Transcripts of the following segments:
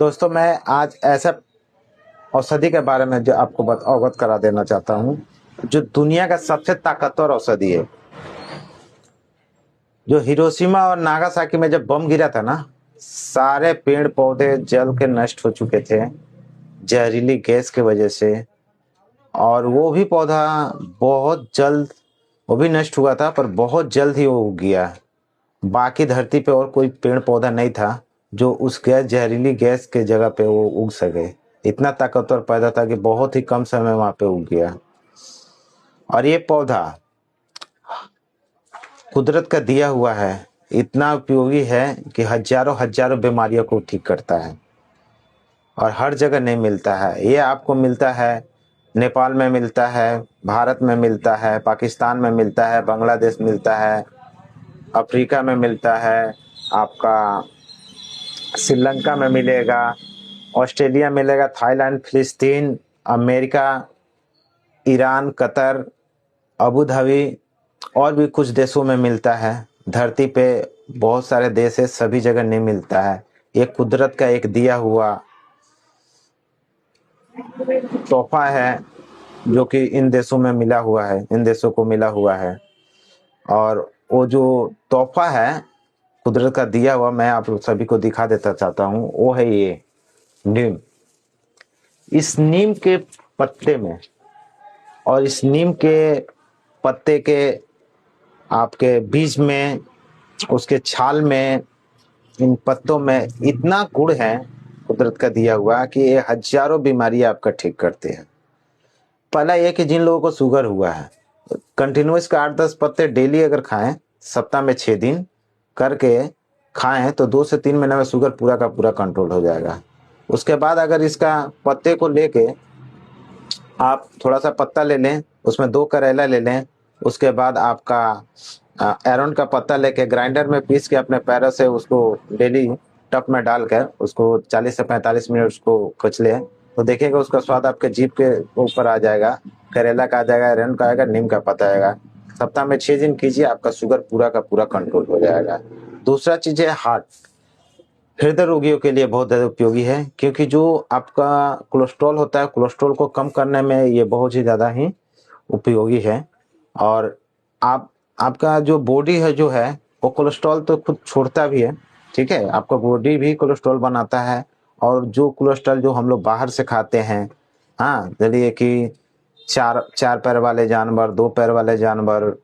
दोस्तों, मैं आज ऐसा औषधि के बारे में जो आपको अवगत करा देना चाहता हूँ, जो दुनिया का सबसे ताकतवर औषधि है। जो हिरोशिमा और नागासाकी में जब बम गिरा था ना, सारे पेड़ पौधे जल के नष्ट हो चुके थे जहरीली गैस की वजह से। और वो भी पौधा बहुत जल्द, वो भी नष्ट हुआ था, पर बहुत जल्द ही वो उग गया। बाकी धरती पे और कोई पेड़ पौधा नहीं था जो उस गैस, जहरीली गैस के जगह पे वो उग सके। इतना ताकतवर पौधा था कि बहुत ही कम समय में वहां पे उग गया। और ये पौधा कुदरत का दिया हुआ है, इतना उपयोगी है कि हजारों हजारों बीमारियों को ठीक करता है। और हर जगह नहीं मिलता है। ये आपको मिलता है, नेपाल में मिलता है, भारत में मिलता है, पाकिस्तान में मिलता है, बांग्लादेश मिलता है, अफ्रीका में मिलता है, आपका श्रीलंका में मिलेगा, ऑस्ट्रेलिया मिलेगा, थाईलैंड, फिलिस्तीन, America, Iran, Qatar, Abu Dhabi और भी कुछ देशों में मिलता है। धरती पे बहुत सारे देश है, सभी जगह नहीं मिलता है। ये कुदरत का एक दिया हुआ तोहफा है जो कि इन देशों में मिला हुआ है, इन देशों को मिला हुआ है। और वो जो तोहफा है कुदरत का दिया हुआ, मैं आप सभी को दिखा देता चाहता हूँ, वो है ये नीम। इस नीम के पत्ते में और इस नीम के पत्ते के आपके बीज में, उसके छाल में, इन पत्तों में इतना गुण है कुदरत का दिया हुआ कि ये हजारों बीमारी आपका ठीक करते हैं। पहला ये कि जिन लोगों को शुगर हुआ है, कंटिन्यूस का 8-10 पत्ते डेली अगर खाएं, सप्ताह में 6 दिन करके खाएं, तो 2 से 3 महीने में शुगर पूरा का पूरा कंट्रोल हो जाएगा। उसके बाद अगर इसका पत्ते को लेके आप थोड़ा सा पत्ता ले लें, उसमें 2 करेला ले लें, उसके बाद आपका एरोन का पत्ता लेके ग्राइंडर में पीस के अपने पैरों से उसको डेली टप में डालकर उसको 40 से 45 मिनट उसको कुचले, तो देखिएगा उसका स्वाद आपके जीभ के ऊपर आ जाएगा। करेला का आ जाएगा, एरोन का आएगा, नीम का पत्ता आएगा। सप्ताह में 6 दिन कीजिए, आपका शुगर पूरा का पूरा कंट्रोल हो जाएगा। दूसरा चीज है हार्ट, हृदय रोगियों के लिए बहुत ज़्यादा उपयोगी है, क्योंकि जो आपका कोलेस्ट्रॉल होता है, कोलेस्ट्रॉल को कम करने में ये बहुत ही ज़्यादा ही उपयोगी है। और आपका जो बॉडी है जो है, वो कोलेस्ट्रॉल तो खुद छोड़ता भी है, ठीक है, आपका बॉडी भी कोलेस्ट्रॉल बनाता है। और जो कोलेस्ट्रॉल जो हम लोग बाहर से खाते हैं, हाँ, चलिए कि चार चार पैर वाले जानवर, 2 पैर वाले जानवर,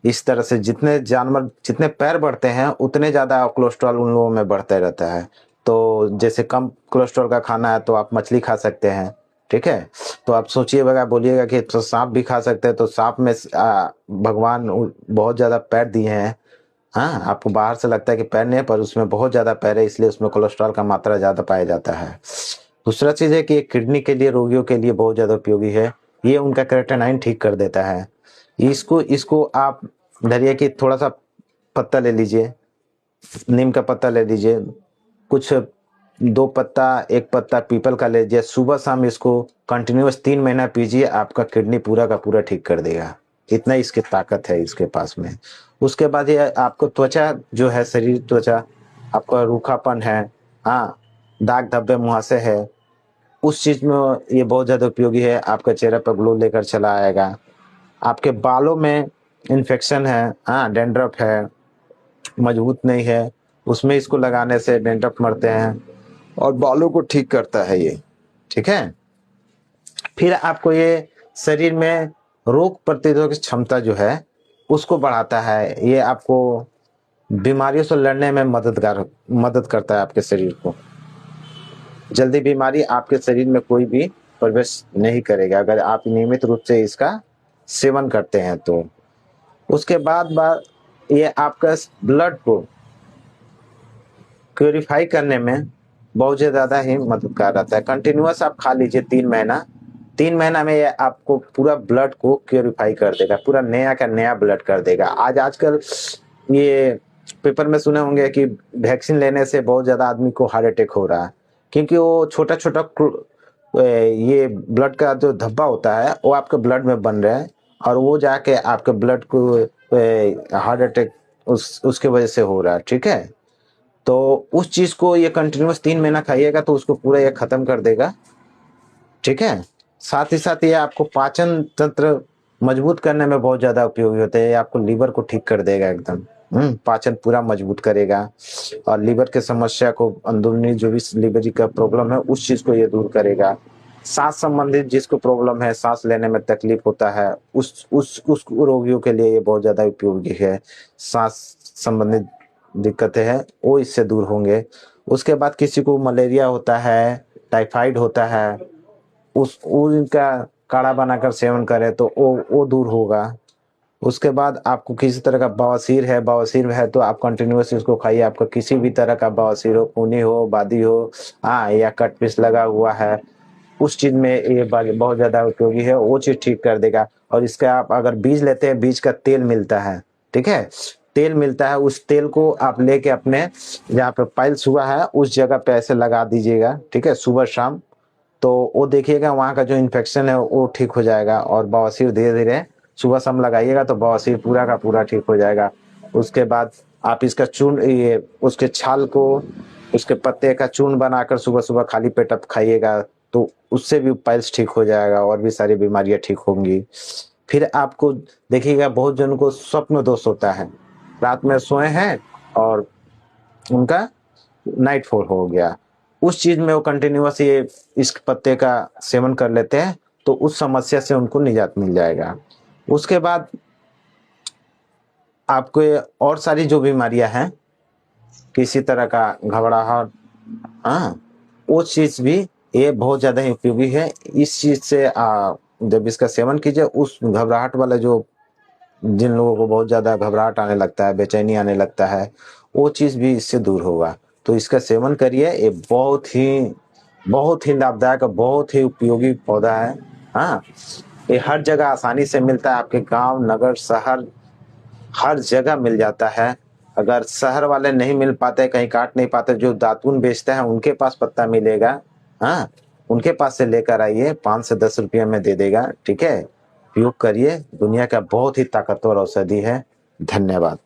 इस तरह से जितने जानवर, जितने पैर बढ़ते हैं उतने ज्यादा कोलेस्ट्रॉल उन लोगों में बढ़ते रहता है। तो जैसे कम कोलेस्ट्रॉल का खाना है तो आप मछली खा सकते हैं, ठीक है। तो आप सोचिएगा, बोलिएगा कि तो सांप भी खा सकते हैं, तो सांप में भगवान बहुत ज्यादा पैर दिए हैं। हाँ, आपको बाहर से लगता है कि पैर नहीं है, पर उसमें बहुत ज्यादा पैर है, इसलिए उसमें कोलेस्ट्रॉल का मात्रा ज्यादा पाया जाता है। दूसरा चीज है कि ये किडनी के लिए, रोगियों के लिए बहुत ज्यादा उपयोगी है। ये उनका क्रेटेनाइन ठीक कर देता है। इसको इसको आप धरिए कि थोड़ा सा पत्ता ले लीजिए, नीम का पत्ता ले लीजिए, कुछ 2 पत्ता, 1 पत्ता पीपल का ले लीजिए, सुबह शाम इसको कंटिन्यूस 3 महीना पीजिए, आपका किडनी पूरा का पूरा ठीक कर देगा। इतना इसकी ताकत है इसके पास में। उसके बाद ये आपको त्वचा जो है, शरीर त्वचा, आपका रूखापन है, हाँ, दाग धब्बे मुहासे है, उस चीज में ये बहुत ज्यादा उपयोगी है। आपका चेहरे पर ग्लो लेकर चला आएगा। आपके बालों में इन्फेक्शन है, हाँ, डेंड्रफ है, मजबूत नहीं है, उसमें इसको लगाने से डेंड्रफ मरते हैं और बालों को ठीक करता है ये, ठीक है। फिर आपको ये शरीर में रोग प्रतिरोधक क्षमता जो है उसको बढ़ाता है। ये आपको बीमारियों से लड़ने में मदद करता है आपके शरीर को। जल्दी बीमारी आपके शरीर में कोई भी प्रवेश नहीं करेगा अगर आप नियमित रूप से इसका सेवन करते हैं तो। उसके बाद ये आपका ब्लड को प्योरीफाई करने में बहुत ज्यादा ही मददगार रहता है। कंटिन्यूअस आप खा लीजिए 3 महीना, 3 महीना में ये आपको पूरा ब्लड को प्योरीफाई कर देगा, पूरा नया का नया ब्लड कर देगा। आजकल ये पेपर में सुने होंगे कि वैक्सीन लेने से बहुत ज्यादा आदमी को हार्ट अटैक हो रहा है, क्योंकि वो छोटा छोटा ये ब्लड का जो धब्बा होता है वो आपके ब्लड में बन रहा है, और वो जाके आपके ब्लड को हार्ट अटैक उसके वजह से हो रहा है, ठीक है। तो उस चीज को ये कंटिन्यूअस 3 महीना खाइएगा तो उसको पूरा ये खत्म कर देगा, ठीक है। साथ ही साथ ये आपको पाचन तंत्र मजबूत करने में बहुत ज्यादा उपयोगी होते हैं, आपको लीवर को ठीक कर देगा एकदम, पाचन पूरा मजबूत करेगा और लीवर के समस्या को, अंदरूनी जो भी लीवर का प्रॉब्लम है उस चीज को ये दूर करेगा। सांस संबंधित जिसको प्रॉब्लम है, सांस लेने में तकलीफ होता है, उस रोगियों के लिए ये बहुत ज्यादा उपयोगी है। सांस संबंधित दिक्कतें हैं वो इससे दूर होंगे। उसके बाद किसी को मलेरिया होता है, टाइफाइड होता है, उनका काढ़ा बनाकर सेवन करें तो वो दूर होगा। उसके बाद आपको किसी तरह का बवासीर है तो आप कंटिन्यूअस इसको खाइए। आपका किसी भी तरह का बवासीर हो, खूनी हो, बादी हो, या कट पीस लगा हुआ है, उस चीज में ये बहुत ज्यादा उपयोगी है, वो चीज ठीक कर देगा। और इसका आप अगर बीज लेते हैं, बीज का तेल मिलता है, ठीक है, तेल मिलता है, उस तेल को आप लेके अपने जहाँ पे पाइल्स हुआ है उस जगह पे ऐसे लगा दीजिएगा, ठीक है, सुबह शाम। तो वो देखिएगा वहाँ का जो इन्फेक्शन है वो ठीक हो जाएगा और बवासीर धीरे धीरे सुबह शाम लगाइएगा तो बवासीर पूरा का पूरा ठीक हो जाएगा। उसके बाद आप इसका चूर्ण, ये उसके छाल को, उसके पत्ते का चूर्ण बनाकर सुबह सुबह खाली पेट आप खाइएगा तो उससे भी पाइल्स ठीक हो जाएगा और भी सारी बीमारियां ठीक होंगी। फिर आपको देखिएगा बहुत जनों को स्वप्न दोष होता है, रात में सोए हैं और उनका नाइट फॉल हो गया, उस चीज में वो कंटिन्यूअस ये इस पत्ते का सेवन कर लेते हैं तो उस समस्या से उनको निजात मिल जाएगा। उसके बाद आपको और सारी जो बीमारियां हैं, किसी तरह का घबराहट, हाँ, वो चीज भी ये बहुत ज्यादा ही उपयोगी है। इस चीज से जब इसका सेवन कीजिए, उस घबराहट वाला जो, जिन लोगों को बहुत ज्यादा घबराहट आने लगता है, बेचैनी आने लगता है, वो चीज भी इससे दूर होगा। तो इसका सेवन करिए, ये बहुत ही लाभदायक और बहुत ही उपयोगी पौधा है। हाँ, ये हर जगह आसानी से मिलता है, आपके गांव, नगर, शहर, हर जगह मिल जाता है। अगर शहर वाले नहीं मिल पाते, कहीं काट नहीं पाते, जो दातून बेचते हैं उनके पास पत्ता मिलेगा, हाँ, उनके पास से लेकर आइए, 5 से 10 रुपये में दे देगा, ठीक है। उपयोग करिए, दुनिया का बहुत ही ताकतवर औषधि है। धन्यवाद।